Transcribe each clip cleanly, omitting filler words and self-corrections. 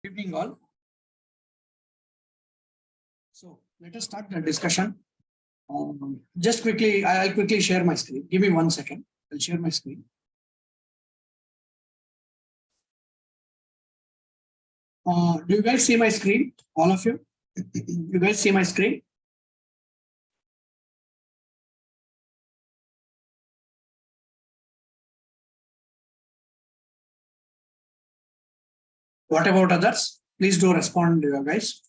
Evening all. So let us start the discussion. Just quickly, I'll quickly share my screen. Give me 1 second. I'll share my screen. Do you guys see my screen? All of you? You guys see my screen? What about others? Please do respond, you guys.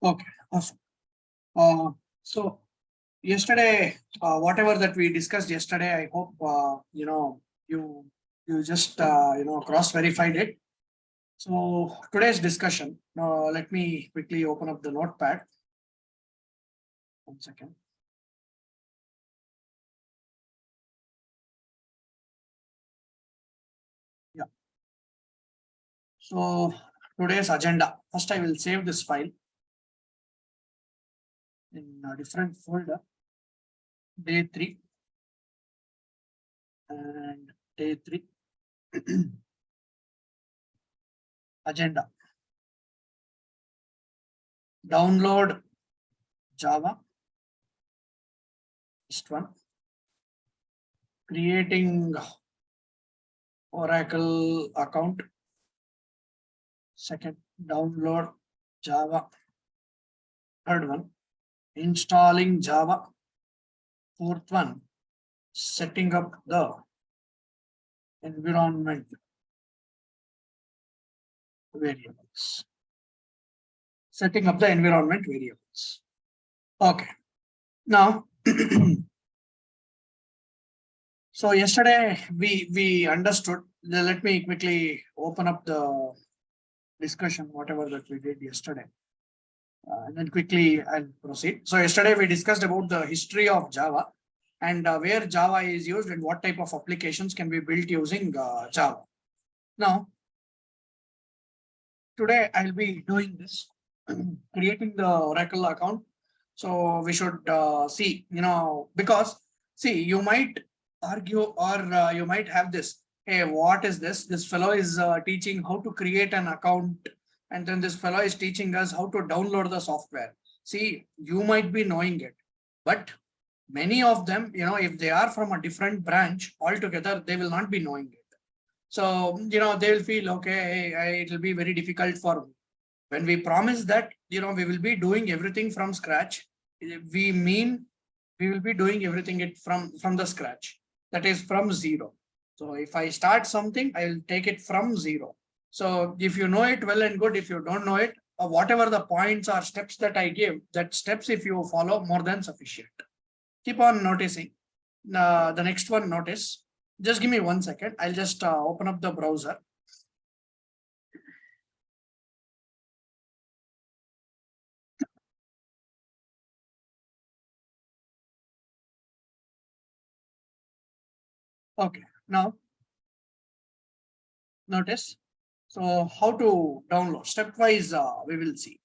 Okay, awesome. So yesterday, whatever that we discussed yesterday, I hope you just cross-verified it. So today's discussion. Now let me quickly open up the notepad. 1 second. Yeah. So today's agenda. First, I will save this file in a different folder. Day 3 and day 3 agenda. Download Java. First one. Creating Oracle account. Second, download Java. Third one, installing Java. Fourth one, setting up the environment variables. Setting up the environment variables. Okay. Now, so yesterday we understood. Let me quickly open up the discussion, whatever that we did yesterday. And then quickly I'll proceed. So yesterday we discussed about the history of Java and where Java is used and what type of applications can be built using Java. Now, today I'll be doing this, creating the Oracle account. So we should see, because see, you might argue or you might have this, hey, what is this? This fellow is teaching how to create an account. And then this fellow is teaching us how to download the software. See, you might be knowing it, but many of them, if they are from a different branch altogether, they will not be knowing it. So, they will feel, okay, it will be very difficult for me. When we promise that, we will be doing everything from scratch, we mean we will be doing everything from the scratch. That is from zero. So if I start something, I will take it from zero. So if you know it, well and good. If you don't know it, whatever the points or steps that I give, that steps, if you follow, more than sufficient. Keep on noticing. The next one, notice. Just give me 1 second. I'll just open up the browser. Okay, now notice. So how to download? Stepwise, we will see.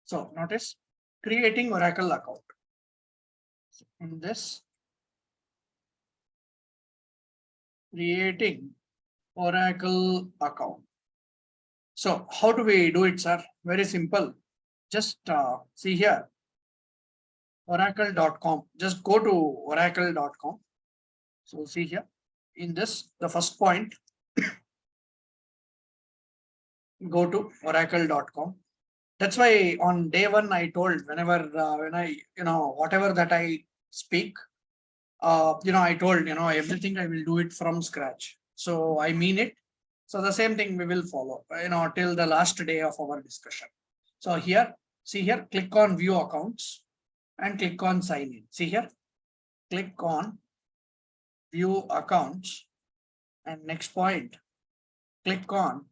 So notice, creating Oracle account. In this, creating Oracle account. So how do we do it, sir? Very simple. Just see here, oracle.com. Just go to oracle.com. So see here, in this, the first point, go to oracle.com. That's why on day 1, I told whenever, whatever that I speak, I told, everything I will do it from scratch. So I mean it. So the same thing we will follow, till the last day of our discussion. So here, see here, click on view accounts and click on sign in. See here, click on view accounts and next point, click on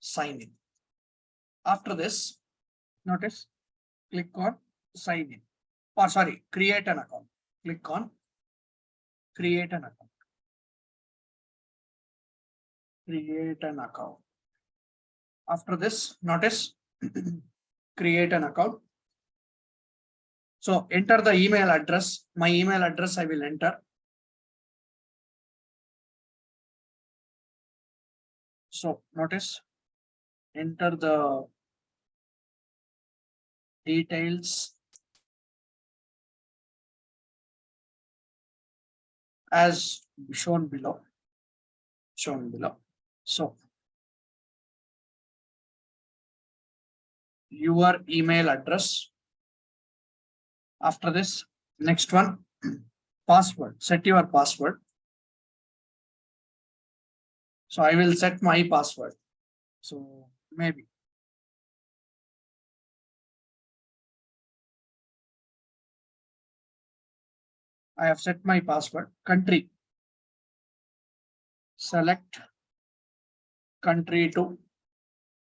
sign in. After this, notice, click on sign in, or sorry, create an account. Click on create an account. Create an account. After this, notice, create an account. So enter the email address. My email address I will enter. So notice, enter the details as shown below. So your email address. After this, next one, password. Set your password. So I will set my password. So maybe I have set my password. Country. Select country to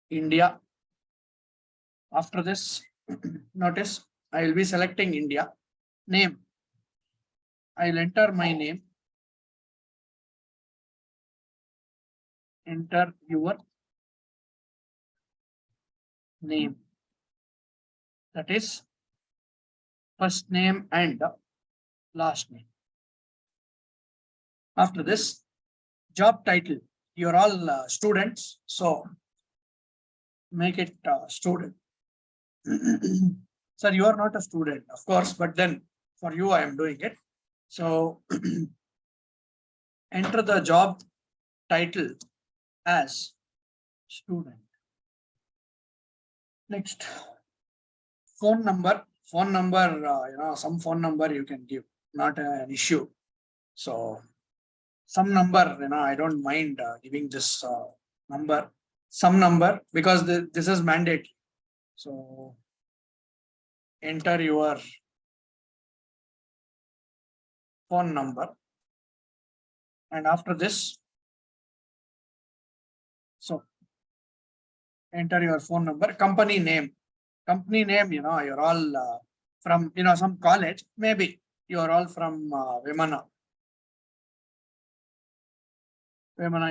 India. After this, notice I will be selecting India. Name. I'll enter my name. Enter your name. That is first name and last name. After this, job title. You're all students, so make it student. Sir, you are not a student, of course, but then for you, I am doing it. So enter the job title as student. Next, phone number. Some phone number you can give, not an issue. So some number, I don't mind giving this number, some number, because this is mandatory. So enter your phone number. And after this, so enter your phone number, company name, you're all from, some college, maybe you're all from Vimana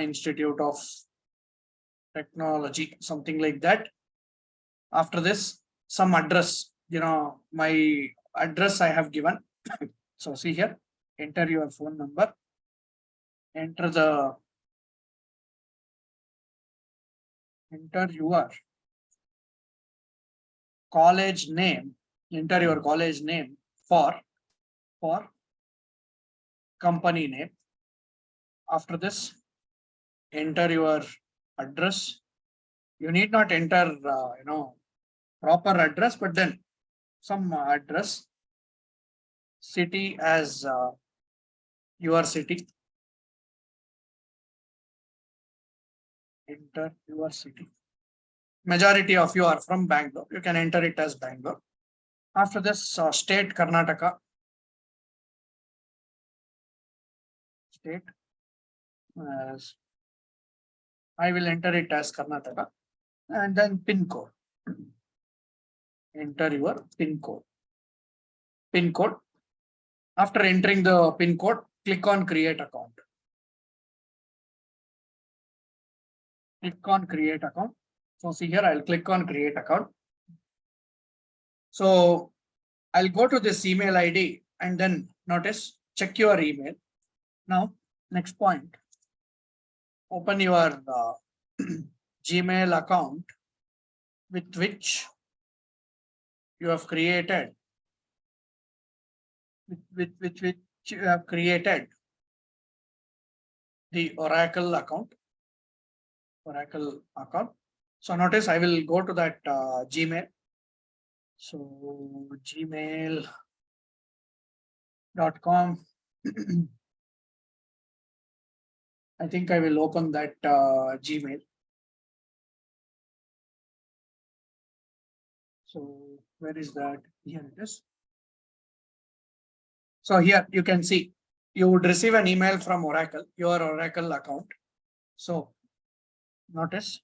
Institute of Technology, something like that. After this, some address, my address I have given. So see here, enter your phone number, enter your college name, enter your college name for company name. After this, enter your address. You need not enter, proper address, but then some address, city as your city. Enter your city. Majority of you are from Bangalore. You can enter it as Bangalore. After this, state Karnataka. State as I will enter it as Karnataka, and then pin code. Enter your pin code. Pin code. After entering the pin code, click on create account. Click on create account. So see here, I'll click on create account. So I'll go to this email ID and then notice, check your email. Now, next point, open your Gmail account with which you have created, with which you have created the Oracle account. So notice I will go to that Gmail. So gmail.com. I think I will open that Gmail. So where is that? Here it is. So here you can see you would receive an email from Oracle, your Oracle account. So notice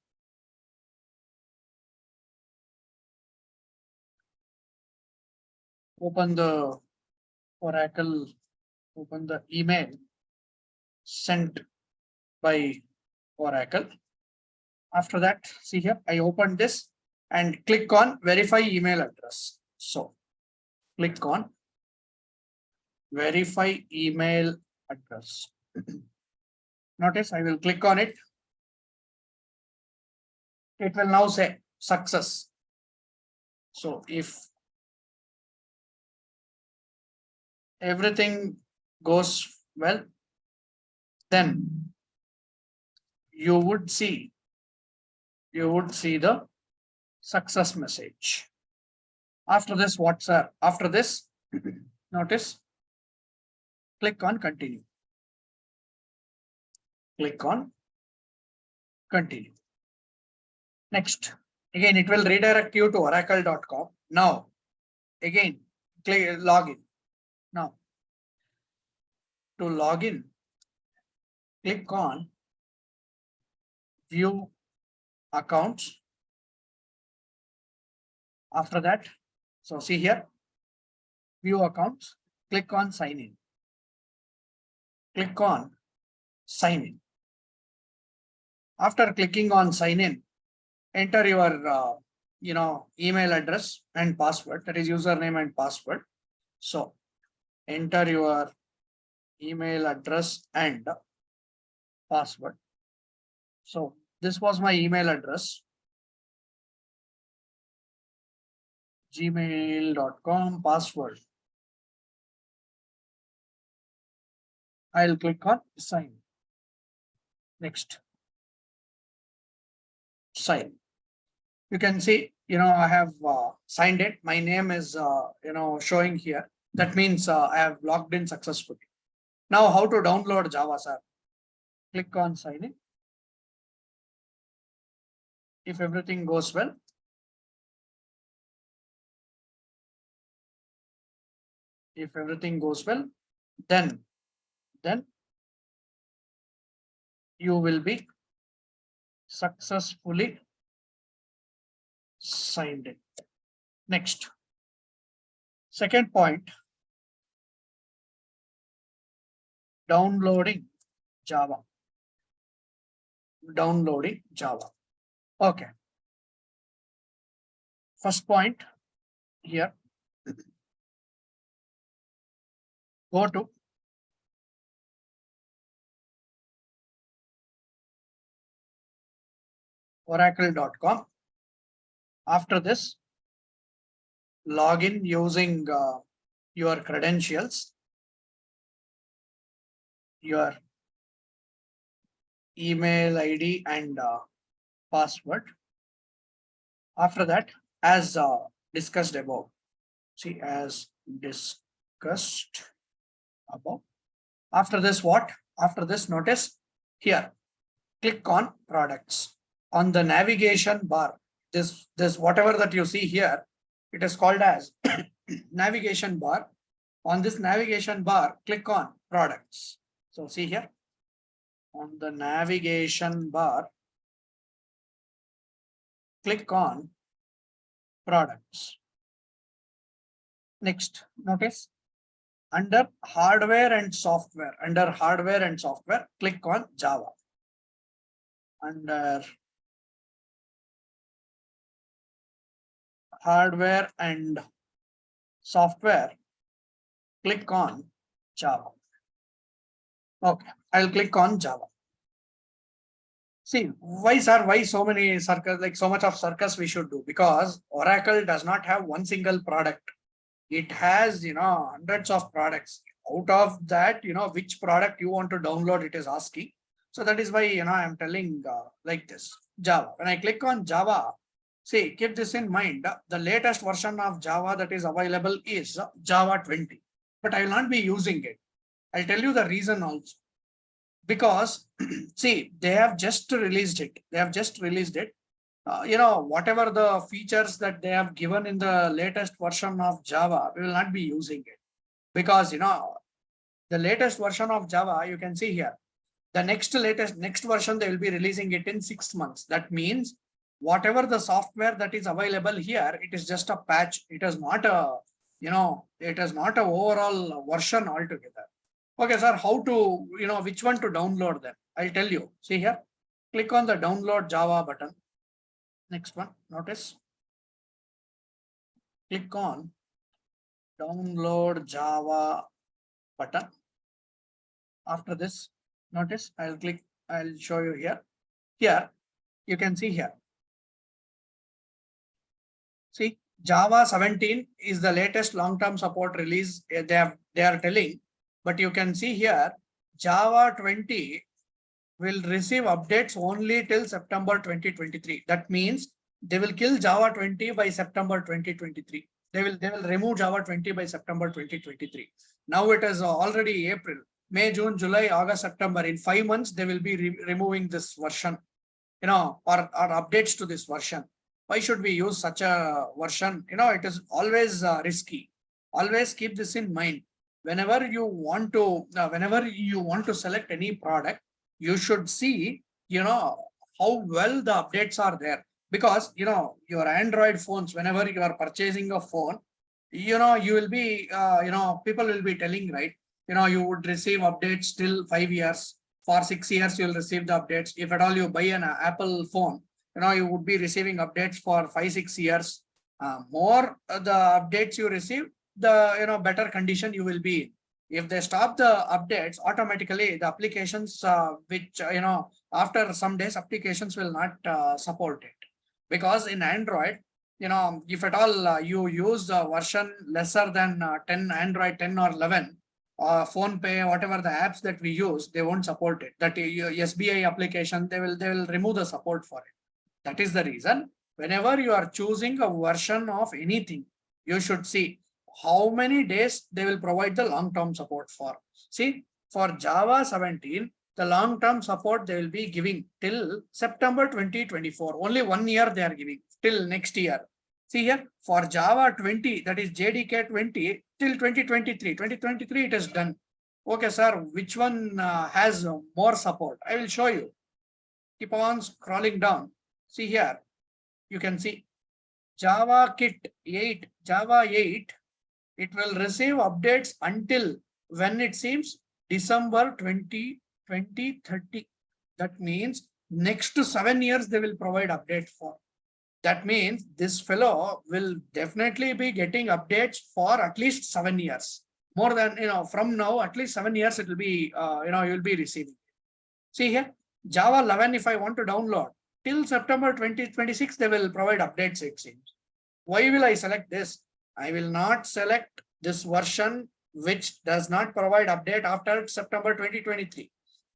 open the Oracle, open the email sent by Oracle. After that, see here, I open this and click on verify email address. So click on verify email address. Notice I will click on it. it will now say success. So if everything goes well, then you would see the success message. After this, what's after this? Notice, click on continue. Click on continue. Next, again, it will redirect you to oracle.com. Now, again, click login. Now, to log in, click on view accounts. After that, so see here, view accounts, click on sign in. Click on sign in. After clicking on sign in, enter your email address and password, that is username and password. So enter your email address and password. So this was my email address, gmail.com, password. I'll click on sign. Next, sign. You can see, I have signed it. My name is, showing here. That means I have logged in successfully. Now, how to download Java, sir? Click on sign in. If everything goes well, then you will be successfully signed in. Next, second point, downloading Java. Downloading Java. Okay. First point here, go to oracle.com. After this, log in using your credentials, your email ID and password. After that, as discussed above, see, as discussed above. After this, what? After this, notice here, click on products. On the navigation bar, this whatever that you see here, it is called as navigation bar. On this navigation bar, click on products. So see here, on the navigation bar, click on products. Next, notice under hardware and software, click on Java. Under hardware and software, click on Java. Okay, I'll click on Java. See, why, sir? Why so many circles, like so much of circus we should do? Because Oracle does not have one single product. It has, hundreds of products. Out of that, which product you want to download, it is asking. So that is why, I'm telling like this, Java. When I click on Java, see, keep this in mind. The latest version of Java that is available is Java 20, but I will not be using it. I'll tell you the reason also. Because see, they have just released it. Whatever the features that they have given in the latest version of Java, we will not be using it. Because, the latest version of Java, you can see here, the next version, they will be releasing it in 6 months. That means whatever the software that is available here, it is just a patch. It is not a, it is not a overall version altogether. Okay, sir, how to, which one to download them? I'll tell you. See here, click on the download Java button. Next one, notice. Click on download Java button. After this, notice, I'll show you here. Here, you can see here, See, Java 17 is the latest long-term support release they are telling, but you can see here Java 20 will receive updates only till September 2023. That means they will kill Java 20 by September 2023. They will remove Java 20 by September 2023. Now it is already April, May, June, July, August, September. In 5 months, they will be removing this version, or updates to this version. Why should we use such a version? It is always risky. Always keep this in mind. Whenever you want to select any product, you should see, how well the updates are there. Because, your Android phones, whenever you are purchasing a phone, you will be, people will be telling, right? You would receive updates till 5 years. For 6 years, you'll receive the updates. If at all you buy an Apple phone, you would be receiving updates for 5-6 years. More the updates you receive, the better condition you will be in. If they stop the updates, automatically the applications which after some days applications will not support it. Because in Android, if at all you use the version lesser than 10, Android 10 or 11, phone pay, whatever the apps that we use, they won't support it. That SBI application, they will remove the support for it. That is the reason whenever you are choosing a version of anything, you should see how many days they will provide the long-term support for. See, for Java 17, the long-term support they will be giving till September 2024. Only 1 year they are giving till next year. See here, for Java 20, that is JDK 20, till 2023. 2023 it is done. Okay, sir, which one has more support? I will show you. Keep on scrolling down. See here, you can see Java Kit 8, Java 8, it will receive updates until when it seems December 2030. That means next to 7 years they will provide update for. That means this fellow will definitely be getting updates for at least 7 years. More than, from now, at least 7 years it will be, you'll be receiving. See here, Java 11, if I want to download, till September 2026, they will provide updates, it seems. Why will I select this? I will not select this version which does not provide update after September 2023.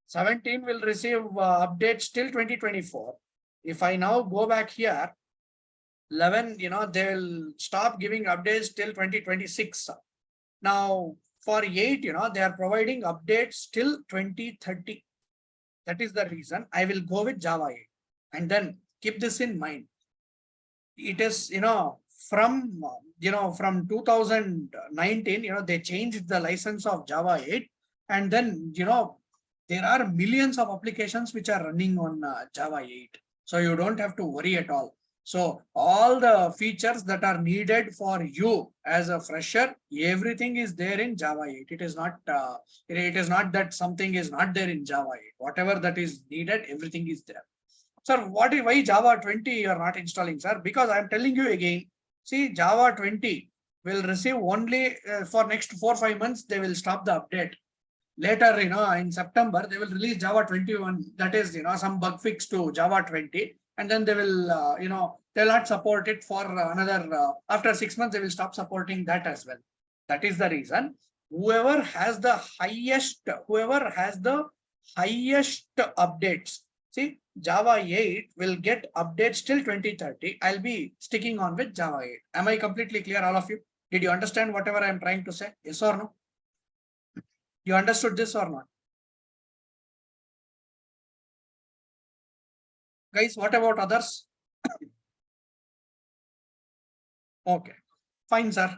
17 will receive updates till 2024. If I now go back here, 11, they will stop giving updates till 2026. Now, for 8, they are providing updates till 2030. That is the reason I will go with Java 8. And then keep this in mind. It is, from 2019, they changed the license of Java 8. And then, there are millions of applications which are running on Java 8. So you don't have to worry at all. So all the features that are needed for you as a fresher, everything is there in Java 8. It is not that something is not there in Java 8. Whatever that is needed, everything is there. Sir, why Java 20 you are not installing, sir? Because I am telling you again, see, Java 20 will receive only for next 4-5 months, they will stop the update. Later, in September, they will release Java 21. That is, some bug fix to Java 20. And then they will, they'll not support it for another, after 6 months, they will stop supporting that as well. That is the reason. Whoever has the highest updates, see, Java 8 will get updates till 2030. I'll be sticking on with Java 8. Am I completely clear, all of you? Did you understand whatever I'm trying to say? Yes or no? You understood this or not? Guys, what about others? Okay, fine, sir.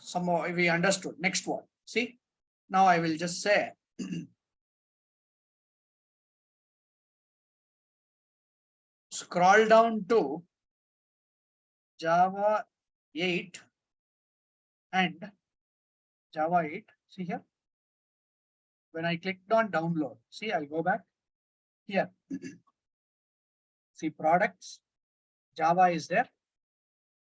Somehow we understood. Next one. See, now I will just say scroll down to Java 8 and Java 8. See here. When I clicked on download, see, I'll go back here. See, products, Java is there.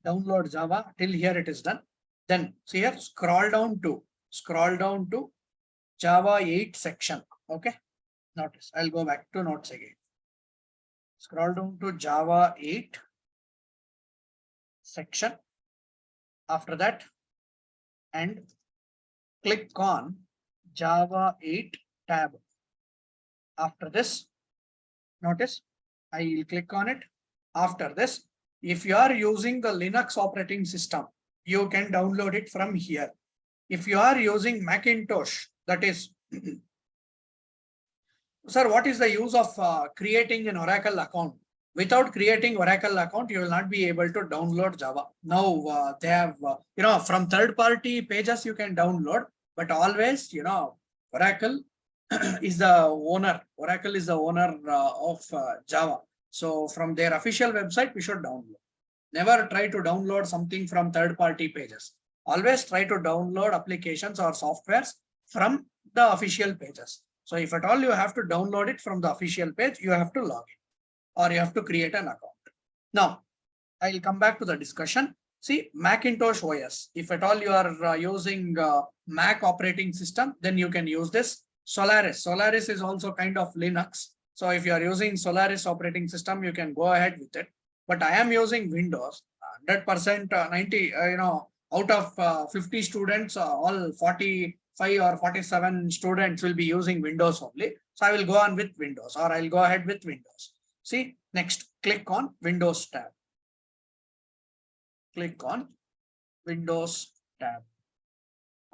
Download Java, till here it is done. Then see here, scroll down to Java 8 section. Okay, notice, I'll go back to notes again. Scroll down to Java 8 section. After that, and click on Java 8 tab. After this, notice I will click on it. After this, if you are using the Linux operating system, you can download it from here. If you are using Macintosh, that is, sir, what is the use of creating an Oracle account? Without creating Oracle account, you will not be able to download Java. Now they have, from third-party pages you can download, but always, Oracle is the owner. Oracle is the owner of Java. So from their official website, we should download. Never try to download something from third-party pages. Always try to download applications or softwares from the official pages. So if at all you have to download it from the official page, you have to log in or you have to create an account. Now, I'll come back to the discussion. See, Macintosh OS. If at all you are using Mac operating system, then you can use this. Solaris. Solaris is also kind of Linux. So if you are using Solaris operating system, you can go ahead with it. But I am using Windows. 100%, 90, out of 50 students, all 45 or 47 students will be using Windows only. So I will go on with Windows, or I'll go ahead with Windows. See, next, click on Windows tab. Click on Windows tab.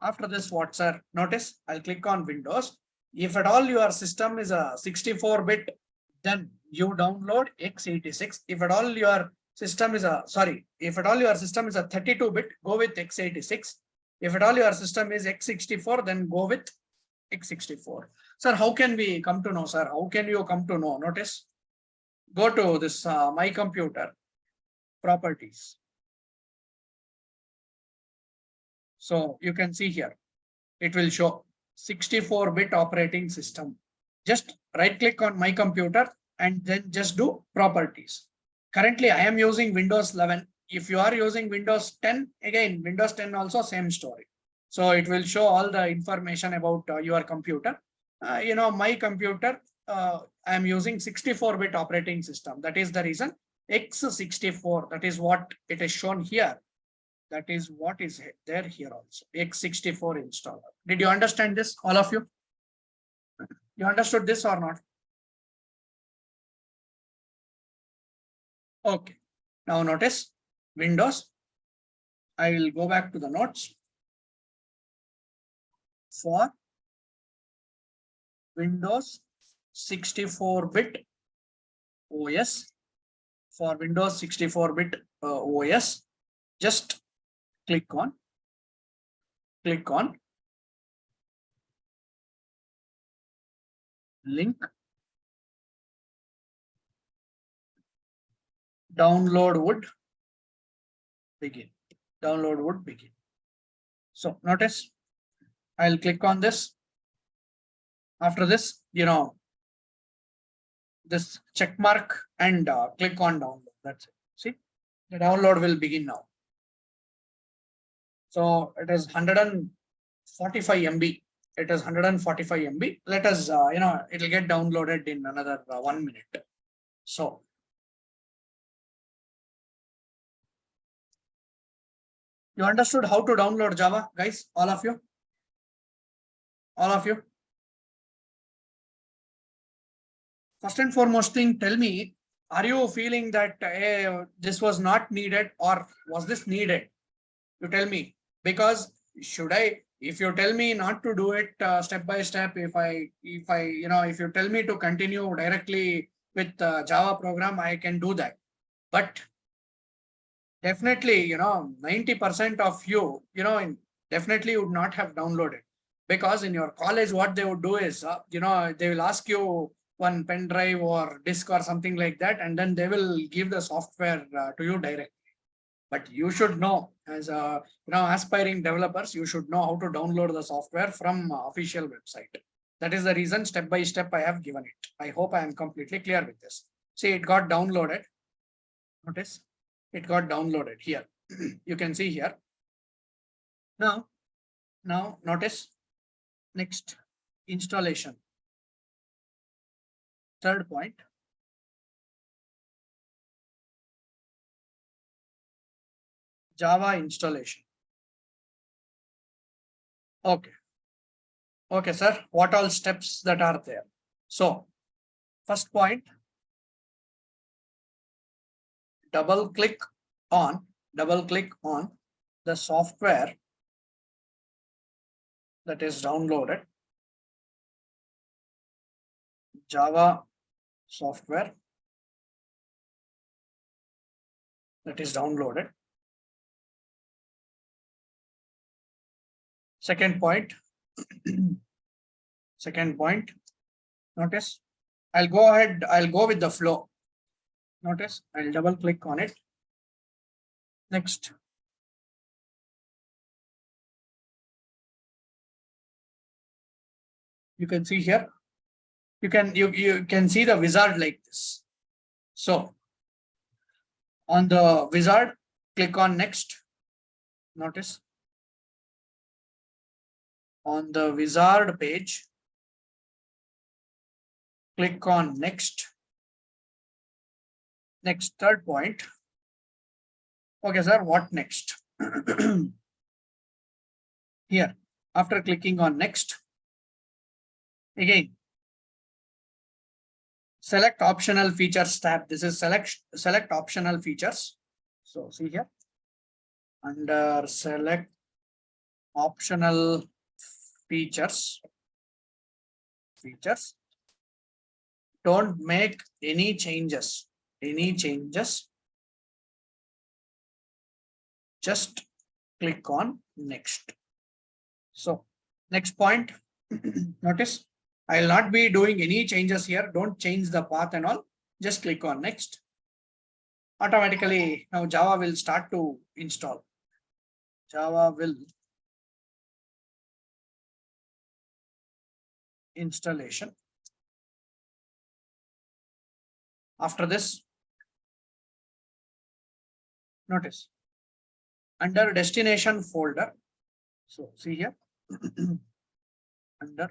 After this, what, sir? Notice I'll click on Windows. If at all your system is a 64-bit, then you download x86. If at all your system is a, if at all your system is a 32-bit, go with x86. If at all your system is x64, then go with x64. Sir, how can we come to know, sir? How can you come to know? Notice, go to this My Computer, Properties. So you can see here, it will show 64-bit operating system. Just right click on My Computer and then just do Properties. Currently, I am using Windows 11. If you are using Windows 10, again, Windows 10 also same story. So it will show all the information about your computer. My computer, I am using 64-bit operating system. That is the reason x64, that is what it is shown here. That is what is there here also, x64 installer. Did you understand this, all of you? You understood this or not? Okay. Now notice Windows. I will go back to the notes. For Windows 64-bit OS, for Windows 64-bit OS, just click on link, download would begin. Download would begin. So notice I'll click on this. After this, this check mark and click on download. That's it. See, the download will begin now. So it is 145 MB. It is 145 MB. Let us, it'll get downloaded in another 1 minute. So you understood how to download Java, guys? All of you? All of you? First and foremost thing, tell me, are you feeling that this was not needed or was this needed? You tell me, because if you tell me not to do it step by step, if you tell me to continue directly with Java program, I can do that. But definitely, 90% of you, definitely would not have downloaded, because in your college, what they would do is, they will ask you one pen drive or disk or something like that, and then they will give the software to you directly. But you should know, as aspiring developers, you should know how to download the software from official website. That is the reason step by step I have given it. I hope I am completely clear with this. See, it got downloaded. Notice it got downloaded here. You can see here. Now notice next, installation. Third point. Java installation. Okay. Okay, sir. What all steps that are there? So, first point, double click on the software that is downloaded. Java software that is downloaded. Second point, notice, I'll go with the flow. Notice, I'll double click on it. Next. You can see here, you can see the wizard like this. So on the wizard, click on next. Notice, on the wizard page, click on next. Next, third point. Okay, sir, what next? Here, after clicking on next, again, select optional features tab. This is select optional features. So see here, under select optional features, don't make any changes, just click on next. So next point, notice, I will not be doing any changes here. Don't change the path and all. Just click on next. Automatically now Java will start to install. Java will installation. After this, notice, under destination folder. So see here, under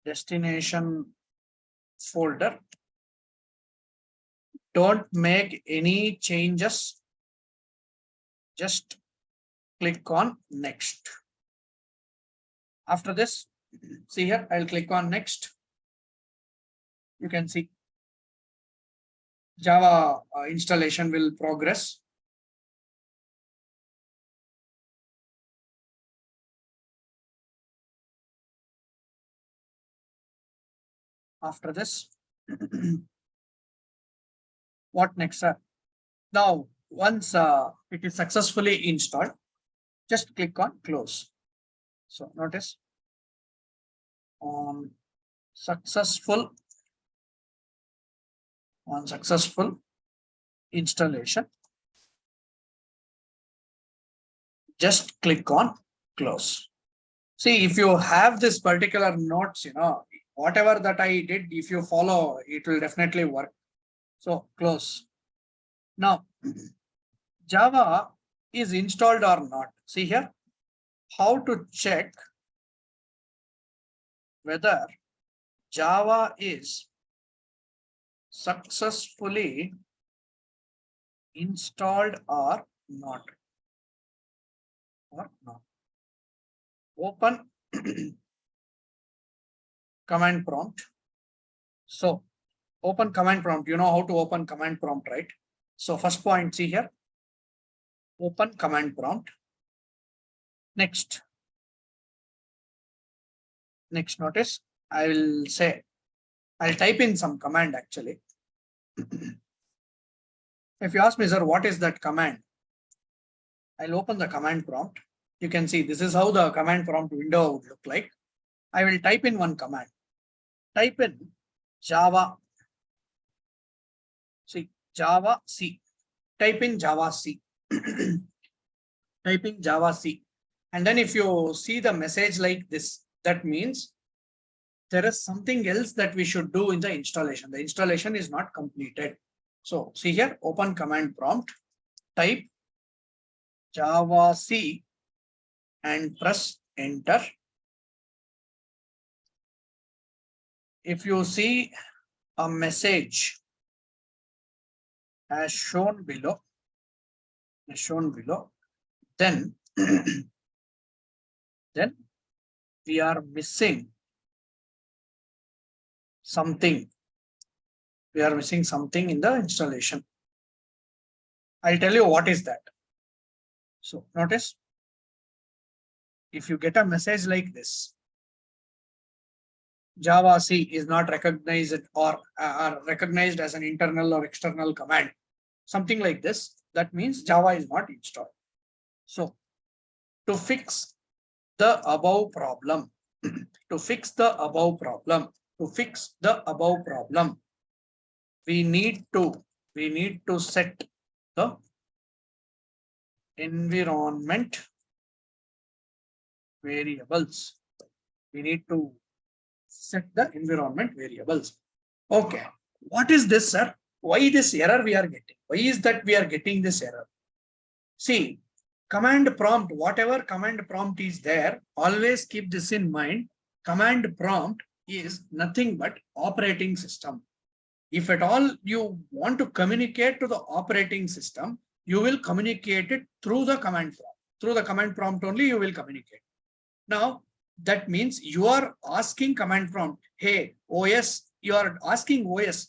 destination folder, don't make any changes. Just click on next. After this, see here, I'll click on next. You can see Java installation will progress. After this, what next, sir? Now, once it is successfully installed, just click on close. So notice, on successful installation, just click on close. See, if you have this particular notes, whatever that I did, if you follow, it will definitely work. So close. Now, Java is installed or not. See here, how to check whether Java is successfully installed or not. Open command prompt. So open command prompt. You know how to open command prompt, right? So first point, see here, open command prompt. Next, notice, I will say, I'll type in some command actually. If you ask me, sir, what is that command? I'll open the command prompt. You can see this is how the command prompt window would look like. I will type in one command. Type in Java. See, Java C. Type in Java C. Typing Java C. And then if you see the message like this, that means there is something else that we should do in the installation. The installation is not completed. So see here, open command prompt, type Java C and press enter. If you see a message as shown below, then then we are missing something. We are missing something in the installation. I'll tell you what is that. So notice, if you get a message like this, Java C is not recognized or recognized as an internal or external command, something like this, that means Java is not installed. So to fix the above problem, to fix the above problem, we need to set the environment variables. We need to set the environment variables. Okay, what is this, sir? Why this error we are getting? Why is that we are getting this error? See, command prompt, whatever command prompt is there, always keep this in mind. Command prompt is nothing but operating system. If at all you want to communicate to the operating system, you will communicate it through the command prompt. Through the command prompt only you will communicate. Now, that means you are asking command prompt, hey, OS, you are asking OS,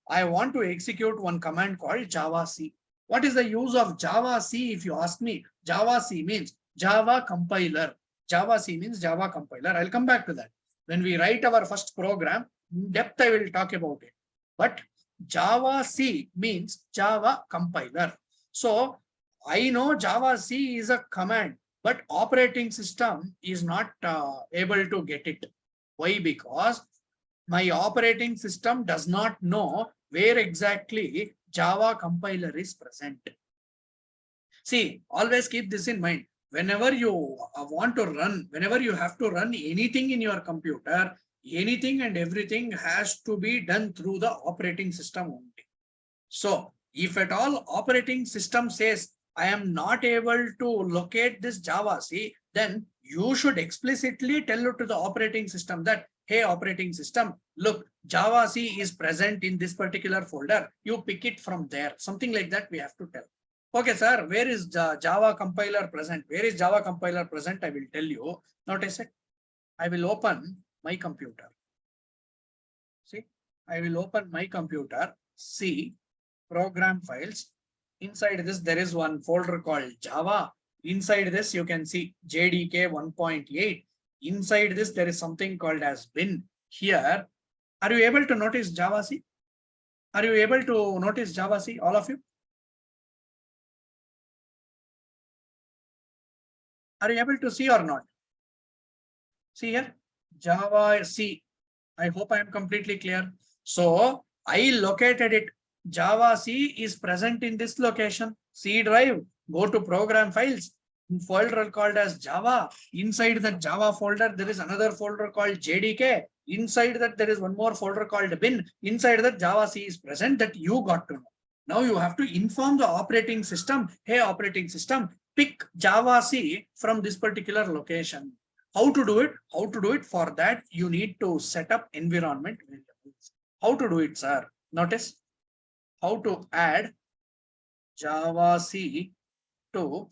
I want to execute one command called Java C. What is the use of Java C? If you ask me, Java C means Java compiler. Java C means Java compiler. I'll come back to that. When we write our first program, in depth I will talk about it. But Java C means Java compiler. So I know Java C is a command, but operating system is not able to get it. Why? Because my operating system does not know where exactly Java compiler is present. See, always keep this in mind. Whenever you want to run, whenever you have to run anything in your computer, anything and everything has to be done through the operating system only. So if at all operating system says, I am not able to locate this Java C, then you should explicitly tell it to the operating system that, hey, operating system, look, Java C is present in this particular folder. You pick it from there. Something like that we have to tell. Okay, sir, where is Java compiler present? Where is Java compiler present? I will tell you. Notice it. I will open my computer. See, I will open my computer. See, program files. Inside this, there is one folder called Java. Inside this, you can see JDK 1.8. Inside this, there is something called as bin. Here, are you able to notice Java C? Are you able to notice Java C, all of you? Are you able to see or not? See here, Java C. I hope I am completely clear. So I located it. Java C is present in this location. C drive, go to program files, folder called as Java. Inside the Java folder, there is another folder called JDK. Inside that, there is one more folder called bin. Inside that, Java C is present, that you got to know. Now you have to inform the operating system, hey, operating system, pick Java C from this particular location. How to do it? How to do it? For that, you need to set up environment variables. How to do it, sir? Notice how to add Java C to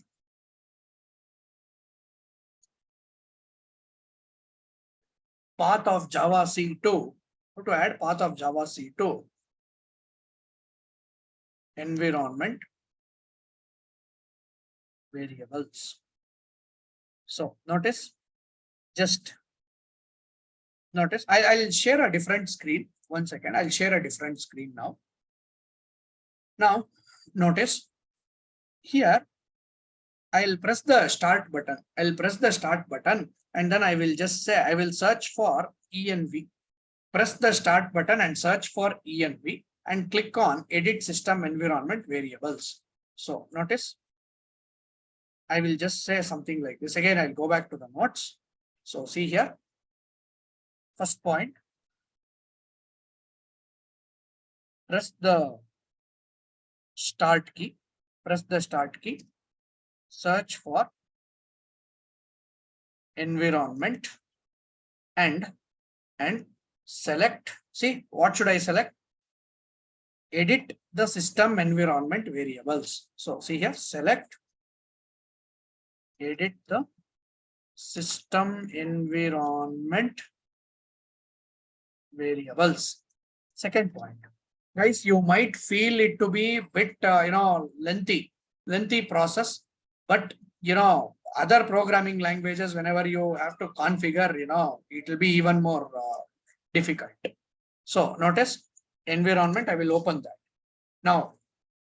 path of Java C to, how to add path of Java C to environment variables. So notice, just notice, I'll share a different screen. 1 second, I'll share a different screen now. Now, notice here, I'll press the start button. I'll press the start button and then I will just say, I will search for env. Press the start button and search for env and click on edit system environment variables. So notice, I will just say something like this. Again, I'll go back to the notes. So see here, first point, press the start key, search for environment and select. See, what should I select? Edit the system environment variables. So see here, select edit the system environment variables. Second point, guys, you might feel it to be bit, lengthy process, but other programming languages, whenever you have to configure, it will be even more difficult. So notice environment, I will open that. Now,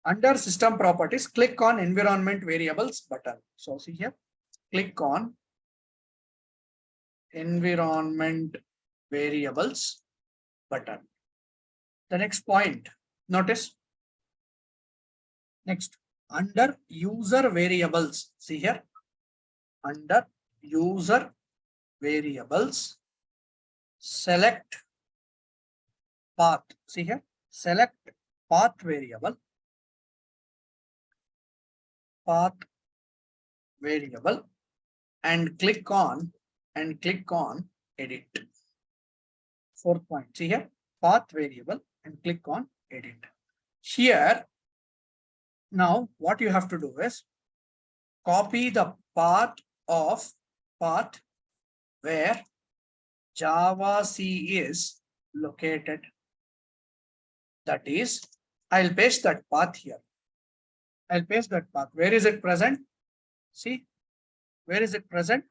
under system properties, click on environment variables button. So see here, click on environment variables button. The next point, notice next under user variables. See here, under user variables, select path. See here, select path variable, and click on edit. Fourth point, see here, path variable and click on edit. Here, now what you have to do is copy the path where Java C is located. That is, I'll paste that path here. I'll paste that path. Where is it present? See, where is it present?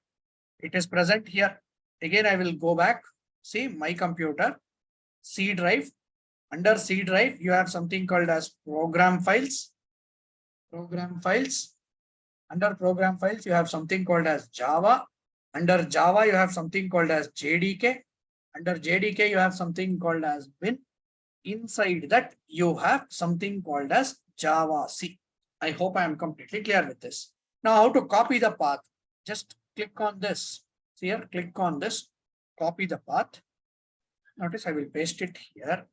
It is present here. Again, I will go back. See, my computer, C drive. Under C drive, you have something called as program files. Under program files, you have something called as Java. Under Java, you have something called as JDK. Under JDK, you have something called as bin. Inside that, you have something called as Java C. I hope I am completely clear with this. Now, how to copy the path? Just click on this. See here, click on this, copy the path. Notice I will paste it here.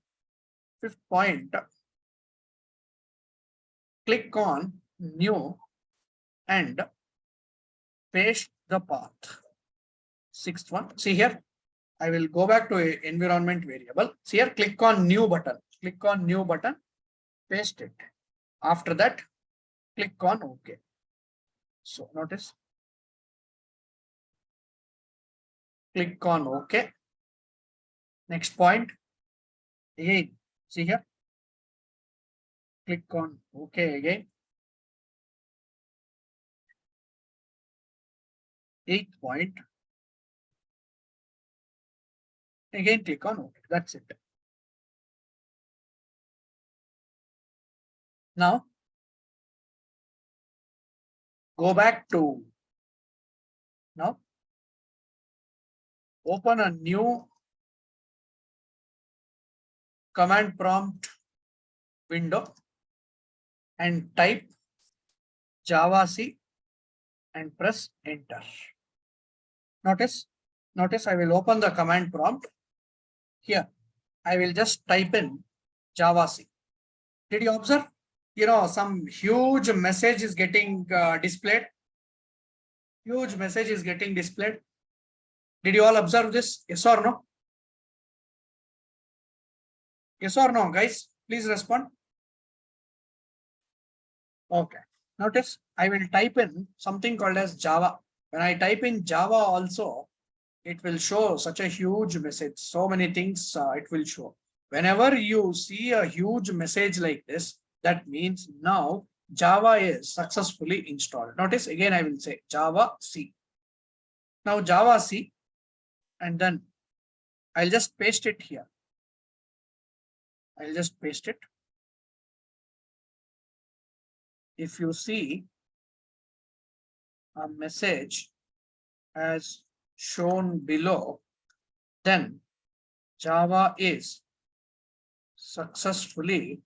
Fifth point, click on new and paste the path. Sixth one, see here, I will go back to environment variable. See here, click on new button. Click on new button, paste it. After that, click on OK. So notice, click on OK. Next point, again, see here, click on OK again. Eighth point, again click on OK. That's it. Now, go back to, now open a new command prompt window and type Java C and press enter. Notice I will open the command prompt. Here, I will just type in Java C. Did you observe? Some huge message is getting displayed. Huge message is getting displayed. Did you all observe this? Yes or no? Yes or no, guys? Please respond. Okay. Notice I will type in something called as Java. When I type in Java also, it will show such a huge message. So many things it will show. Whenever you see a huge message like this, that means now Java is successfully installed. Notice again, I will say Java C. Now Java C, and then I'll just paste it here. I'll just paste it. If you see a message as shown below, then Java is successfully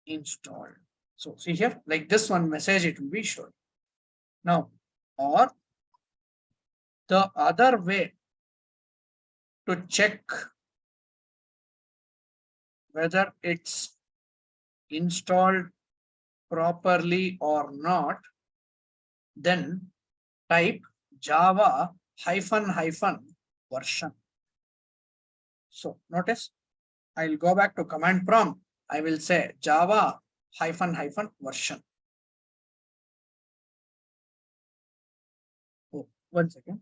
installed. So see here, like this one message, it will be shown. Now, or the other way to check whether it's installed properly or not, then type Java -- version. So notice, I'll go back to command prompt. I will say Java -- version. One second.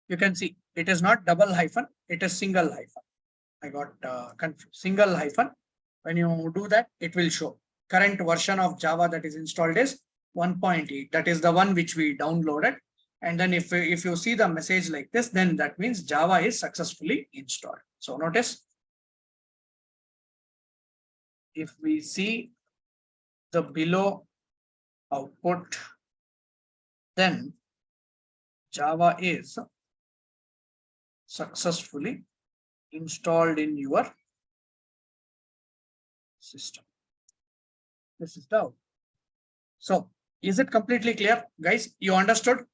You can see it is not double hyphen, it is single hyphen. I got confused. Single hyphen. When you do that, it will show current version of Java that is installed is 1.8. That is the one which we downloaded. And then if you see the message like this, then that means Java is successfully installed. So notice, if we see the below output, then Java is successfully installed in your system. This is the output. So is it completely clear, guys? You understood,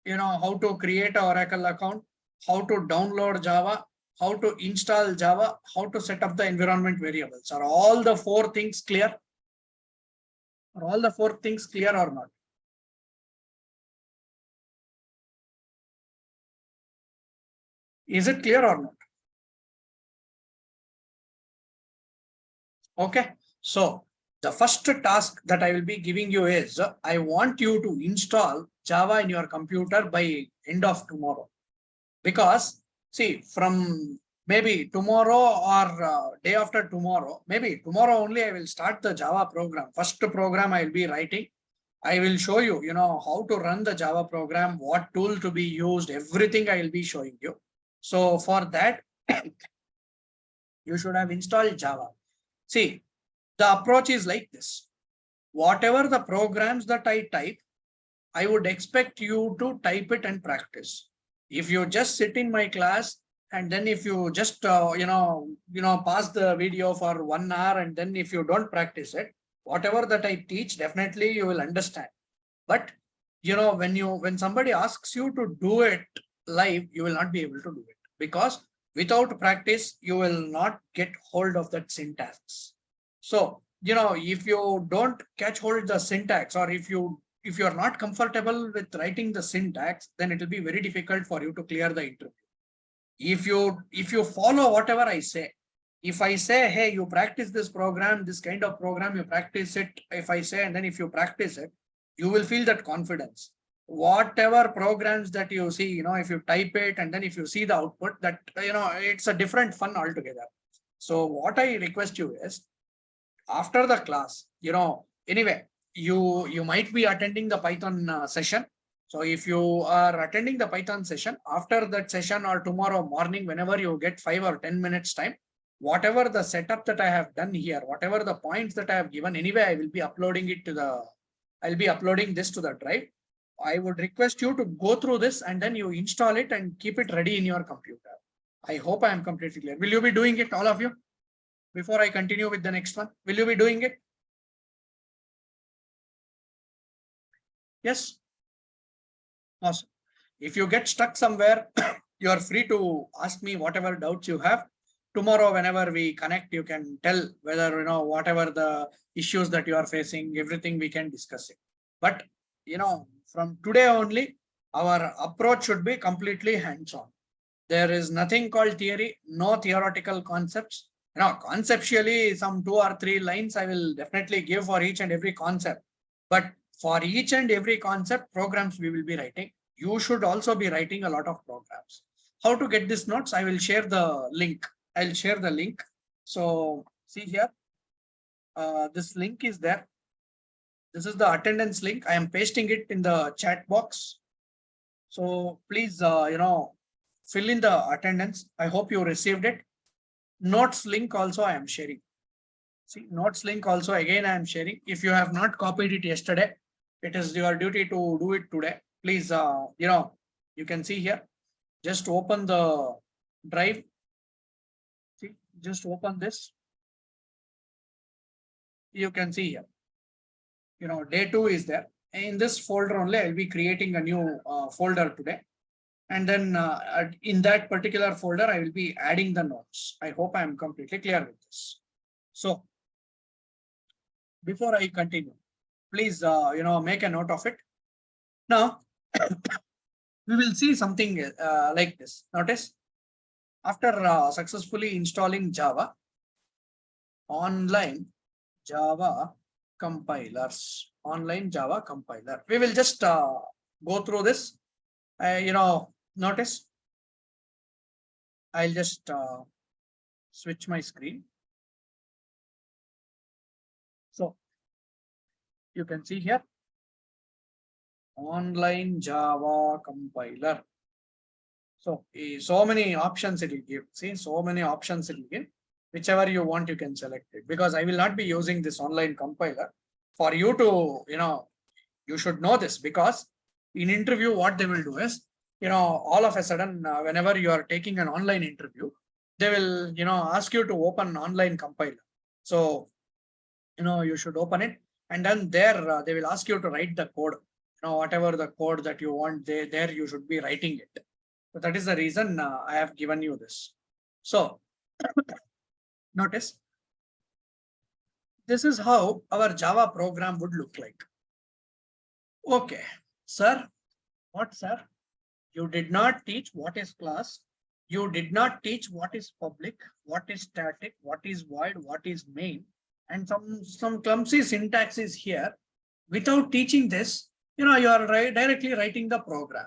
how to create an Oracle account, how to download Java, how to install Java, how to set up the environment variables. Are all the four things clear? Are all the four things clear or not? Is it clear or not? Okay. So the first task that I will be giving you is I want you to install Java in your computer by end of tomorrow. Because see, from maybe tomorrow or day after tomorrow, maybe tomorrow only I will start the Java program. First program I will be writing. I will show you, how to run the Java program, what tool to be used, everything I will be showing you. So for that, you should have installed Java. See, the approach is like this. Whatever the programs that I type, I would expect you to type it and practice. If you just sit in my class and then if you just pass the video for 1 hour and then if you don't practice it, whatever that I teach, definitely you will understand. But when somebody asks you to do it live, you will not be able to do it, because without practice you will not get hold of that syntax. So if you don't catch hold of the syntax, or if you are not comfortable with writing the syntax, then it will be very difficult for you to clear the interview. If you follow whatever I say, if I say, hey, you practice this program, this kind of program, you practice it, if I say, and then if you practice it, you will feel that confidence. Whatever programs that you see, if you type it and then if you see the output, that, it's a different fun altogether. So what I request you is, after the class, anyway, you might be attending the Python session. So if you are attending the Python session, after that session or tomorrow morning, whenever you get 5 or 10 minutes time, whatever the setup that I have done here, whatever the points that I have given, anyway, I will be uploading it to I'll be uploading this to the drive. I would request you to go through this and then you install it and keep it ready in your computer. I hope I am completely clear. Will you be doing it, all of you? Before I continue with the next one, will you be doing it? Yes. Awesome. If you get stuck somewhere, you are free to ask me whatever doubts you have. Tomorrow, whenever we connect, you can tell whether, whatever the issues that you are facing, everything we can discuss it. But, from today only, our approach should be completely hands-on. There is nothing called theory, no theoretical concepts. Conceptually, some 2 or 3 lines I will definitely give for each and every concept. But for each and every concept, programs we will be writing. You should also be writing a lot of programs. How to get these notes? I will share the link. I'll share the link. So see here, this link is there. This is the attendance link. I am pasting it in the chat box. So please, fill in the attendance. I hope you received it. Notes link also I am sharing. See, notes link also again I am sharing. If you have not copied it yesterday, it is your duty to do it today. Please, you can see here. Just open the drive. See, just open this. You can see here. Day 2 is there. In this folder only, I'll be creating a new folder today. And then in that particular folder, I will be adding the notes. I hope I am completely clear with this. So before I continue, please, make a note of it. Now, we will see something like this. Notice, after successfully installing Java, online Java compilers, online Java compiler. We will just go through this. Notice I'll just switch my screen. So you can see here online Java compiler. So many options it will give. See, so many options it will give. Whichever you want, you can select it, because I will not be using this online compiler for you to, you should know this, because in interview, what they will do is, all of a sudden, whenever you are taking an online interview, they will, ask you to open an online compiler. So, you should open it, and then there they will ask you to write the code. Whatever the code that you want, there you should be writing it. So that is the reason I have given you this. So notice, this is how our Java program would look like. Okay, sir, what, sir? You did not teach what is class. You did not teach what is public, what is static, what is void, what is main, and some clumsy syntax is here. Without teaching this, you are directly writing the program.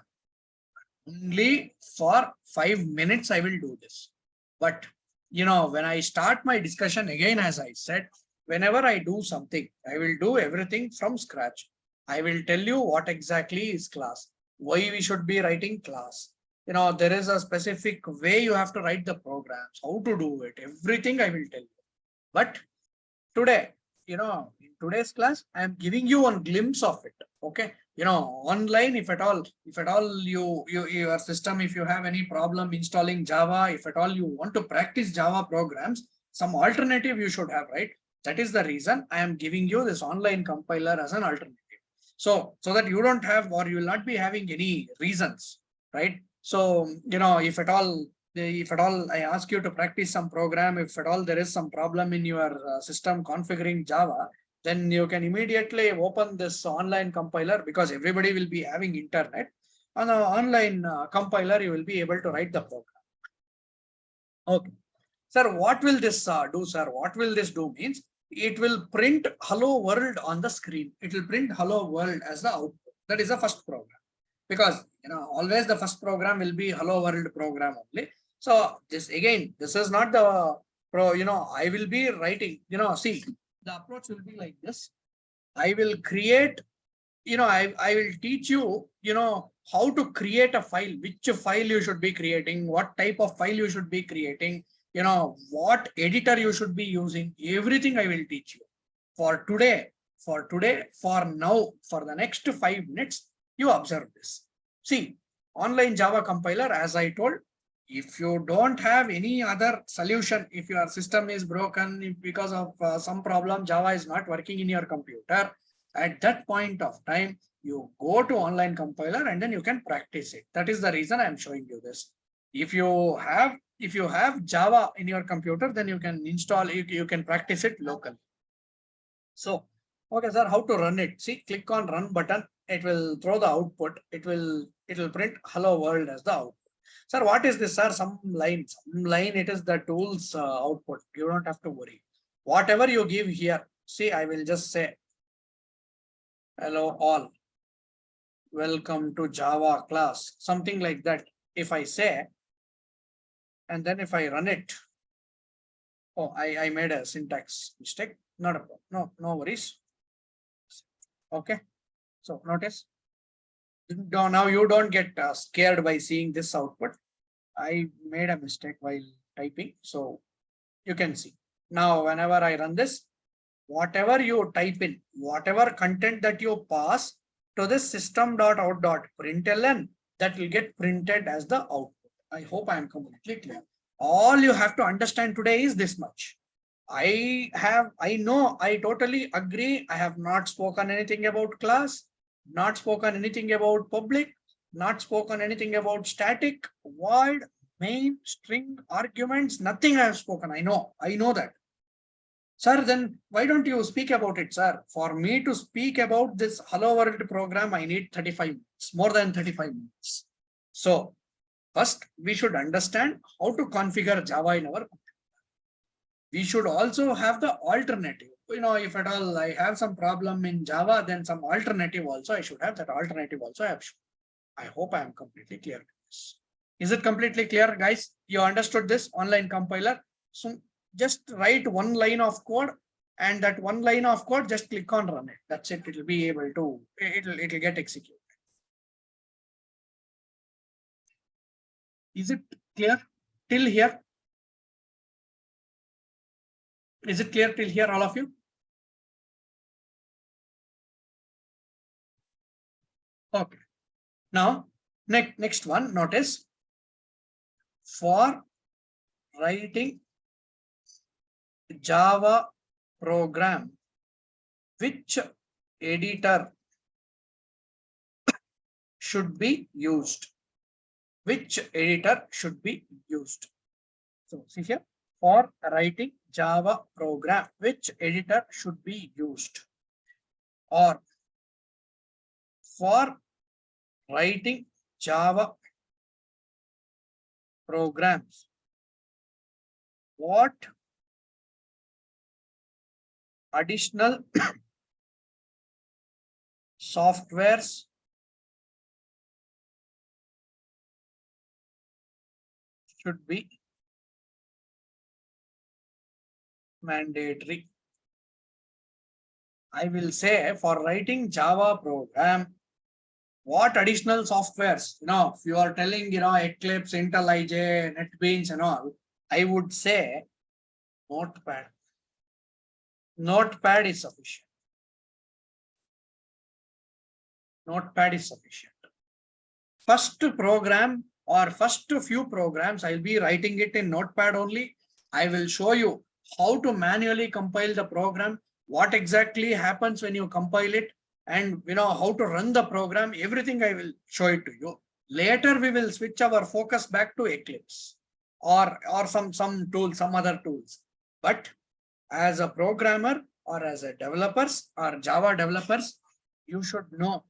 Only for 5 minutes I will do this. But when I start my discussion again, as I said, whenever I do something, I will do everything from scratch. I will tell you what exactly is class, why we should be writing class. There is a specific way you have to write the programs, how to do it, everything I will tell you. But today, in today's class, I am giving you one glimpse of it. Okay. Online, if at all your system, if you have any problem installing Java, if at all you want to practice Java programs, some alternative you should have, right? That is the reason I am giving you this online compiler as an alternative. So that you don't have, or you will not be having any reasons, right? So, if at all I ask you to practice some program, if at all there is some problem in your system configuring Java, then you can immediately open this online compiler, because everybody will be having internet. On an online compiler, you will be able to write the program. Okay. Sir, what will this do, sir? What will this do means, it will print hello world on the screen. It will print hello world as the output. That is the first program, because always the first program will be hello world program only. So this is not the I will be writing, see, the approach will be like this. I will create, I will teach you, how to create a file, which file you should be creating, what type of file you should be creating, what editor you should be using, everything I will teach you. For today, for now, for the next 5 minutes, you observe this. See, online Java compiler, as I told, if you don't have any other solution, if your system is broken, if because of some problem, Java is not working in your computer, at that point of time, you go to online compiler and then you can practice it. That is the reason I am showing you this. If you have Java in your computer, then you can install it, you can practice it locally. So, okay, sir, how to run it? See, click on run button. It will throw the output. It will print hello world as the output. Sir, what is this, sir? Some line, it is the tools output. You don't have to worry. Whatever you give here, see, I will just say, hello all, welcome to Java class, something like that. If I say, and then if I run it, oh, I made a syntax mistake. Not a problem. No worries. Okay. So notice, now you don't get scared by seeing this output. I made a mistake while typing. So you can see now, whenever I run this, whatever you type in, whatever content that you pass to this system.out.println, that will get printed as the output. I hope I am completely clear. All you have to understand today is this much. I totally agree. I have not spoken anything about class, not spoken anything about public, not spoken anything about static, void, main, string, arguments, nothing I have spoken. I know that. Sir, then why don't you speak about it, sir? For me to speak about this hello world program, I need 35 minutes, more than 35 minutes. So first, we should understand how to configure Java in our computer. We should also have the alternative. if at all I have some problem in Java, then some alternative also, I should have that alternative also. I hope I am completely clear with this. Is it completely clear, guys? You understood this online compiler? So just write one line of code, and that one line of code, just click on run it. That's it. It will be able to, it'll get executed. Is it clear till here? Is it clear till here, all of you? Okay. Now, next one, notice for writing Java program, which editor should be used? Which editor should be used? So see here, for writing Java program, which editor should be used? Or for writing Java programs, what additional softwares should be mandatory? I will say for writing Java program, what additional softwares, if you are telling, Eclipse, IntelliJ, NetBeans and all, I would say Notepad. Notepad is sufficient. Notepad is sufficient. First program or first few programs, I'll be writing it in Notepad only. I will show you how to manually compile the program, what exactly happens when you compile it, and how to run the program. Everything I will show it to you. Later we will switch our focus back to Eclipse or some tool, some other tools. But as a programmer or as a developers or Java developers, you should know.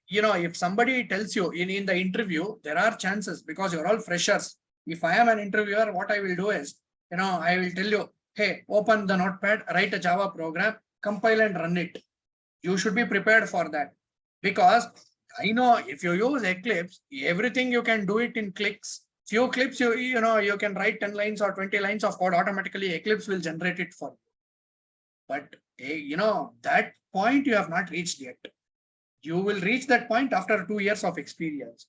If somebody tells you in the interview, there are chances, because you're all freshers. If I am an interviewer, what I will do is, I will tell you, hey, open the Notepad, write a Java program, compile and run it. You should be prepared for that, because I know if you use Eclipse, everything you can do it in clicks. Few clicks, you can write 10 lines or 20 lines of code, automatically Eclipse will generate it for you. But that point you have not reached yet. You will reach that point after 2 years of experience.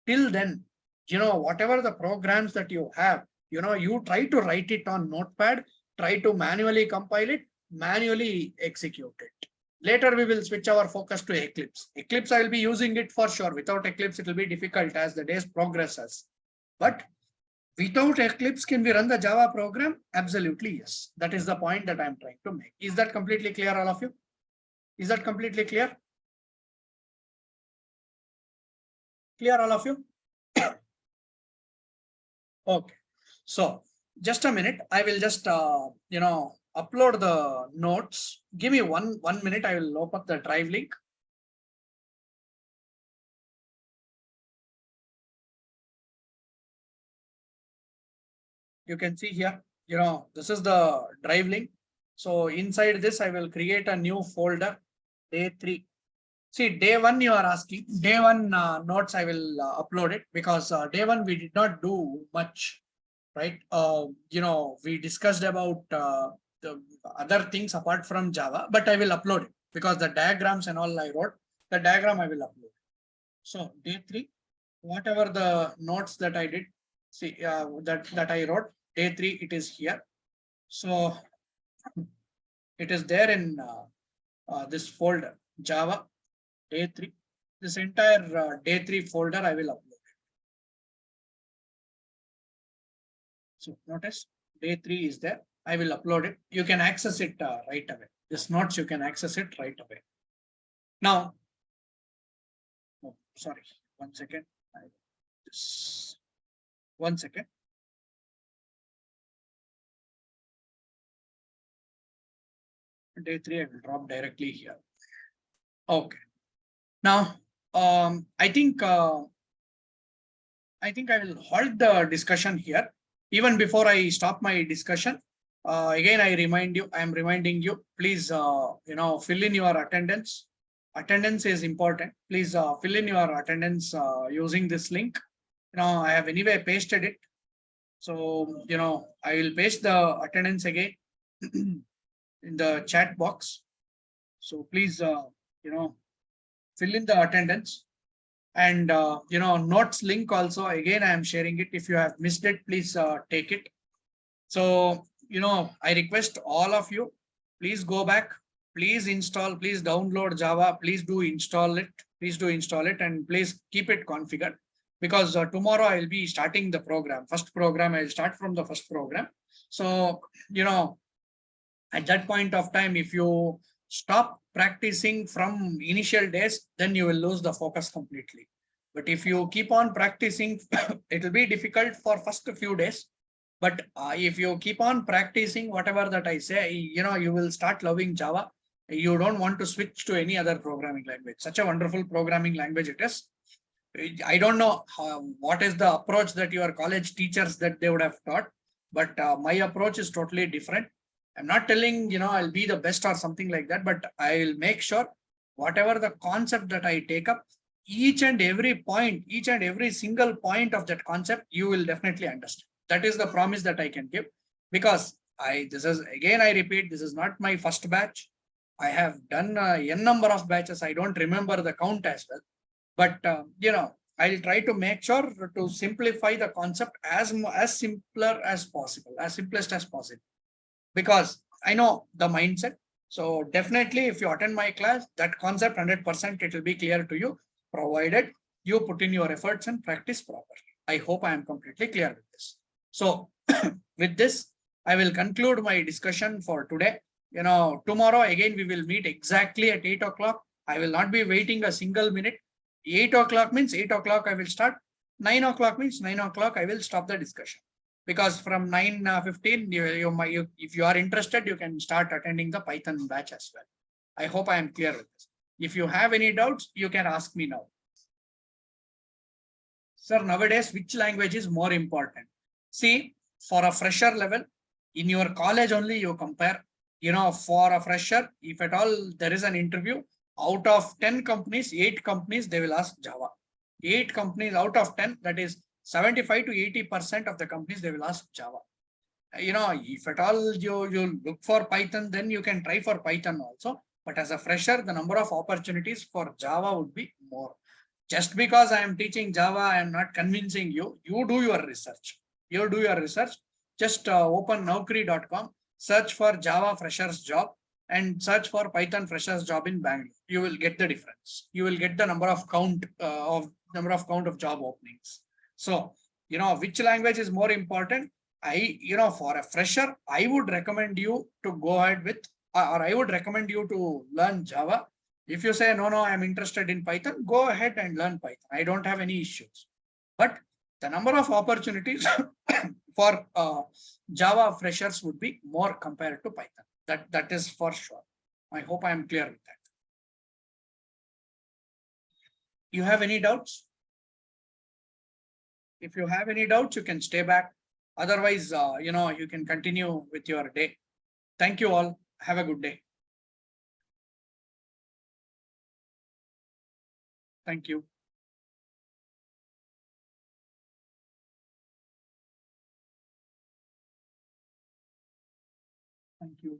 Till then, whatever the programs that you have, you try to write it on Notepad, try to manually compile it, manually execute it. Later, we will switch our focus to Eclipse. Eclipse, I will be using it for sure. Without Eclipse, it will be difficult as the days progresses. But without Eclipse, can we run the Java program? Absolutely, yes. That is the point that I'm trying to make. Is that completely clear, all of you? Is that completely clear? Clear, all of you? Okay. So just a minute. I will just, upload the notes. Give me one minute. I will open the drive link. You can see here, this is the drive link. So inside this, I will create a new folder, day 3. See, day 1, you are asking, day 1 notes, I will upload it, because day 1, we did not do much, right? We discussed about the other things apart from Java, but I will upload it, because the diagrams and all I wrote, the diagram I will upload. So day 3, whatever the notes that I did, see that I wrote, day 3, it is here. So it is there in this folder, Java, day 3. This entire day 3 folder I will upload. So notice day 3 is there. I will upload it. You can access it right away. This notes, you can access it right away. Now, oh, sorry, 1 second. Just 1 second. Day 3, I will drop directly here. Okay. Now, I think I will halt the discussion here. Even before I stop my discussion, Again, I am reminding you, please, fill in your attendance. Attendance is important. Please fill in your attendance using this link. I have anyway pasted it. So, I will paste the attendance again in the chat box. So please, fill in the attendance. And, notes link also, again, I am sharing it. If you have missed it, please take it. So, I request all of you, please go back, please install, please download Java, please do install it, and please keep it configured, because tomorrow I'll be starting the program. First program, I'll start from the first program. So, at that point of time, if you stop practicing from initial days, then you will lose the focus completely. But if you keep on practicing, it will be difficult for first few days. But if you keep on practicing whatever that I say, you will start loving Java. You don't want to switch to any other programming language. Such a wonderful programming language it is. I don't know what is the approach that your college teachers that they would have taught, but my approach is totally different. I'm not telling, I'll be the best or something like that, but I'll make sure whatever the concept that I take up, each and every single point of that concept, you will definitely understand. That is the promise that I can give, because I repeat, this is not my first batch. I have done n number of batches. I don't remember the count as well. But, I'll try to make sure to simplify the concept as simpler as possible, as simplest as possible, because I know the mindset. So definitely, if you attend my class, that concept 100%, it will be clear to you, provided you put in your efforts and practice properly. I hope I am completely clear with this. So with this, I will conclude my discussion for today. Tomorrow again, we will meet exactly at 8 o'clock. I will not be waiting a single minute. 8 o'clock means 8 o'clock I will start. 9 o'clock means 9 o'clock I will stop the discussion. Because from 9:15, if you are interested, you can start attending the Python batch as well. I hope I am clear with this. If you have any doubts, you can ask me now. Sir, nowadays, which language is more important? See, for a fresher level, in your college only you compare. For a fresher, if at all there is an interview, out of 10 companies, 8 companies, they will ask Java. 8 companies out of 10, that is 75 to 80% of the companies, they will ask Java. If at all you look for Python, then you can try for Python also. But as a fresher, the number of opportunities for Java would be more. Just because I am teaching Java, I am not convincing you. You do your research. Just open Naukri.com, search for Java freshers job, and search for Python freshers job in Bangalore. You will get the difference. You will get the number of count of job openings. So, which language is more important? For a fresher, I would recommend you to go ahead with, or I would recommend you to learn Java. If you say, no, I'm interested in Python, go ahead and learn Python. I don't have any issues. But the number of opportunities for Java freshers would be more compared to Python. That is for sure. I hope I am clear with that. You have any doubts? If you have any doubts, you can stay back. Otherwise, you can continue with your day. Thank you all. Have a good day. Thank you. Thank you.